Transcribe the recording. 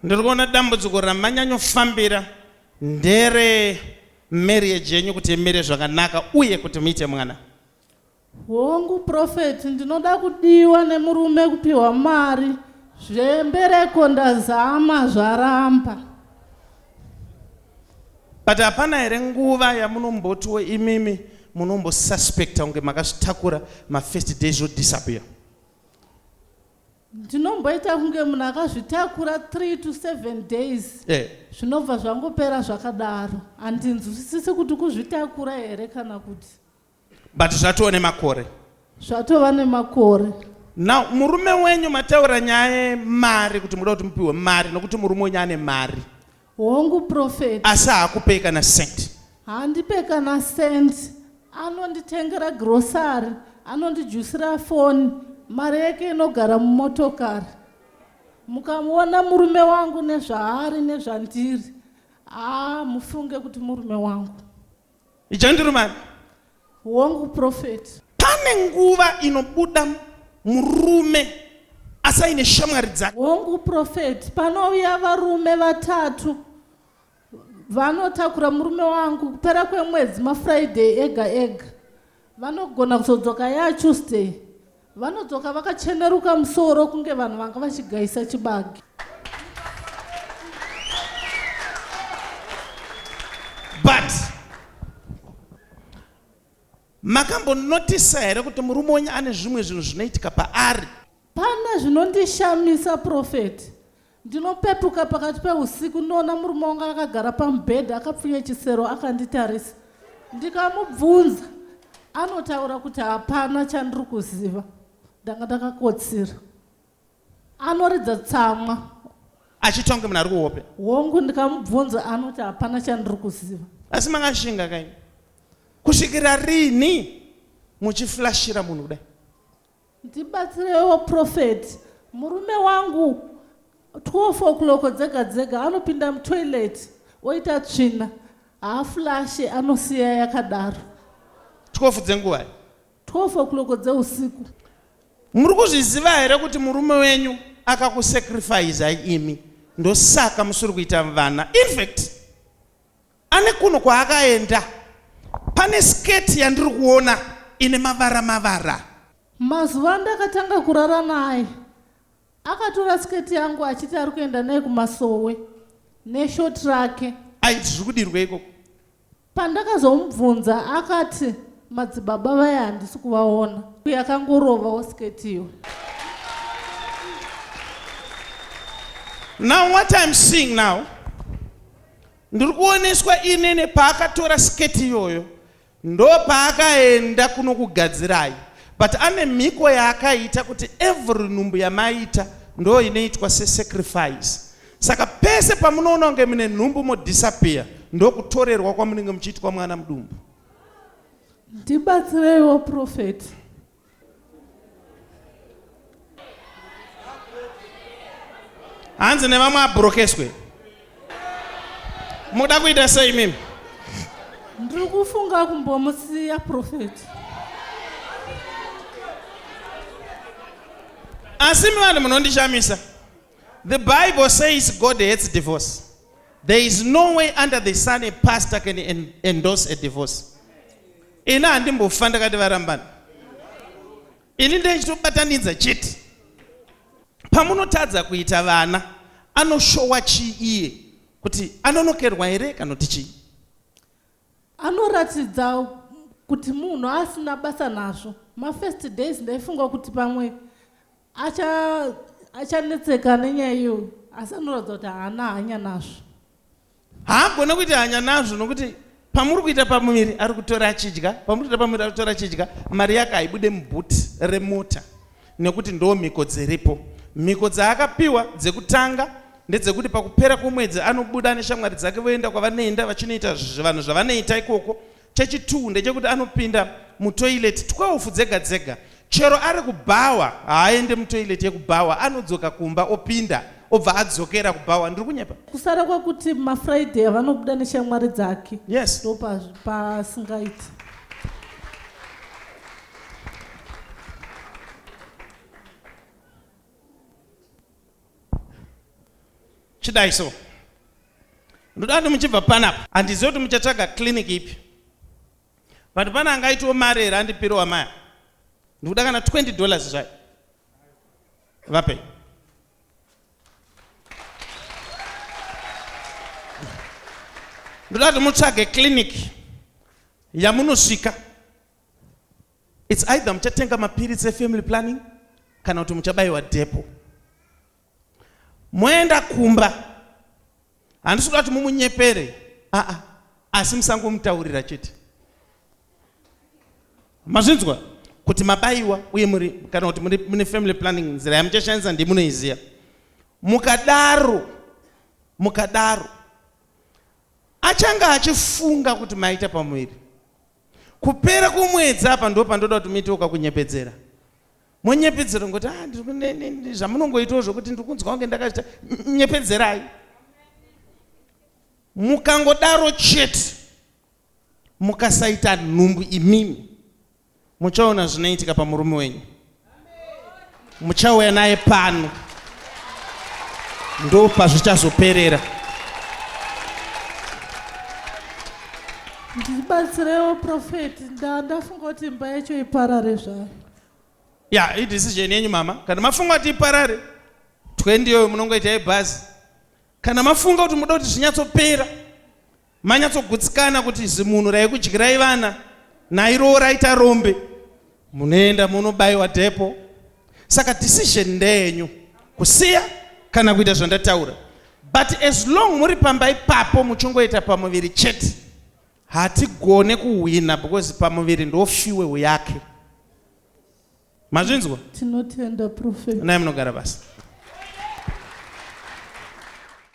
Ndirikuona dambudziko ramanyanyofambira ndere marriage yenyu kuti imire zvakanaka uye kuti muite mwana. Hongu Prophet, ndinoda kudiwa nemurume kupiwa mari, zvembereko ndazama zvaramba. But hapana here nguva yamunombotiwo imimi munombosuspecta kunge makazvitakura ma-first days disappear. Ndinomboita kunge munhu akazvitakura 3 to 7 days. Zvinobva zvangopera zvakadaro. Handinzwisisi kuti kuzvitakura here kana kuti. But zvatova nemakore. Zvatova nemakore. Now murume wenyu mataura nyaya mari kuti muda kuti mupiwe mari nokuti murume wenyu ane mari. Hongu Prophet. Asi haakupei kana cent. Handipei kana cent. Anonditengera grocery, anondijusira phone, mari yake inogara mumotokari. Mukamuona murume wangu nezvaari nezvandiri, mufunge kuti murume wangu. Ichandirumani. Hongu Prophet. Pane nguva inobuda murume asaine shamwari dzake. Hongu Prophet, panouya varume vatatu vanotakura murume wangu kupera kwemwedzi maFriday ega ega. Vanogona kuzodzoka yaTuesday. Vanodzoka vakacheneruka musoro kunge vanhu vanga vachigaisa chibage. But makambonotisa here kuti murume wenyu ane zvimwe zvinhu zvinoitika paari? Pana zvinondishamisa Prophet. Ndinopepuka pakati peusiku ndinoona murume wangu akagara pamubhedha akapfunya chisero akanditarisa. Ndikamubvunza, anotaura kuti hapana chandiri kuziva. Ndanga ndakakotsira. Anoridza tsamwa. Achitaura kunge munhu ari kuhope. Hongu ndikamubvunza anoti hapana chandiri kuziva. Asi makashinga kaini? Kusvikira rini muchiflashira munhu kudai? Ndibatsirewo Prophet. Murume wangu 12 o'clock dzega dzega anopinda mutoilet oita tsvina, haaflashe, anosiya yakadaro. 12 dzenguva? 12 o'clock dzeusiku. Muri kuzviziva here kuti murume wenyu akakusacrifice imi ndosaka musuri kuita vana? In fact, ane kuno kwaakaenda pane sketi yandiri kuona ine mavara mavara. Mazuva ndakatanga kurara naye, akatora sketi yangu achiti ari kuenda naye kumasowe neshoti rake. Aiti zviri kudirwa ikoko? Pandakazomubvunza akati madzibaba vaya handisi kuvaona. Uye akangorovawo sketiyo. Now what I'm seeing now, ndiri kuoneswa inene paakatora sketi iyoyo ndo paakaenda kunokugadzirai. But ane mhiko yaakaita kuti every nhumbu yamaita ndo inoitwa sesacrifice. Saka pese pamunoona kunge mune nhumbu modisappear ndo kutorerwa kwamunenge muchiitwa mwana mudumbu. Ndibatsireiwo Prophet. Hanzi nevamwe abrokeswe. Muda kuita sei mimi? Ndiri kufunga kumbomusiya Prophet. Asi vanhu munondishamisa. The Bible says God hates divorce. There is no way under the sun a pastor can endorse a divorce. Ina handimbofa ndakati varambana. Ini ndechitobatanidza chete. Pamunotadza kuita vana, anoshowa chii iye? Kuti anonokerwa here kana kuti chii? Anoratidza kuti munhu asina basa nazvo. Ma-first days ndaifunga kuti pamwe achanetseka nenyaya iyoyo, asi anoratidza kuti haana hanya nazvo. Haagone kuita hanya nazvo nokuti pamuri kuita pamuviri ari kutora achidya, pamuri kuita pamuviri ari kutora achidya, mari yake haibude mubhuti remota nekuti ndo mhiko dziripo. Mhiko dzaakapiwa dzekutanga ndedzekuti pakupera kwomwedzi anobuda neshamwari dzake voenda kwavanoenda vachinoita vanhu zvavanoita ikoko. Chechi2 ndechekuti anopinda mutoilet 12 dzega dzega. Chero ari kubhawa haaende mutoilet yekubhawa, anodzoka kumba opinda obva adzokera kubhawa. Ndiri kunyepa. Kusara kwekuti maFriday vanobuda neshamwari dzake. Yes. Ndo pasingaiti. chidai so ndoda kuti muchibva panapa handizivi kuti muchatsvaga clinic ipi but pana angaitiwo mari here andipirowa maya ndikuda kana $20 zvayo vapei ndoda kuti mutsvage clinic yamunosvika it's either muchatenga mapiritsi efamily planning kana kuti muchabayiwa depo moenda kumba handisi kuda kuti mumunyepere asi musangomutaurira chete mazvinzwa kuti mabayiwa uye muri kana kuti mune family planning nzira yamuchashandisa ndimunoiziva mukadaro achanga achifunga kuti maita pamuviri kupera kumwedzi apa ndo pandoda kuti muite ukakunyepedzera monyepedzera ngoti zvamunongoitawo zvokuti ndikunzwa kunge ndakachita nyepedzerai mukangodaro chete mukasaita nhumbu imimi muchaona zvinoitika pamurume wenyu muchauya naye pano ndo pazvichazoperera ndibatsirewo Prophet ndafunga kuti imba yacho iparare zvayo idecision yenyu mama kana mafunga kuti iparare twendiyo munongoita yebhazi kana mafunga kuti muda kuti zvinyatsopera manyatsogutsikana kuti zimunhu raikudyirai vana nairo raita rombe munoenda munobayiwa depo saka decision ndeyenyu kusiya kana kuita zvandataura but as long muri pamba ipapo muchingoita pamuviri chete hatigone kuhwina because pamuviri ndofiwewo yake mazvinzwa tinotenda Prophet naye munogara basi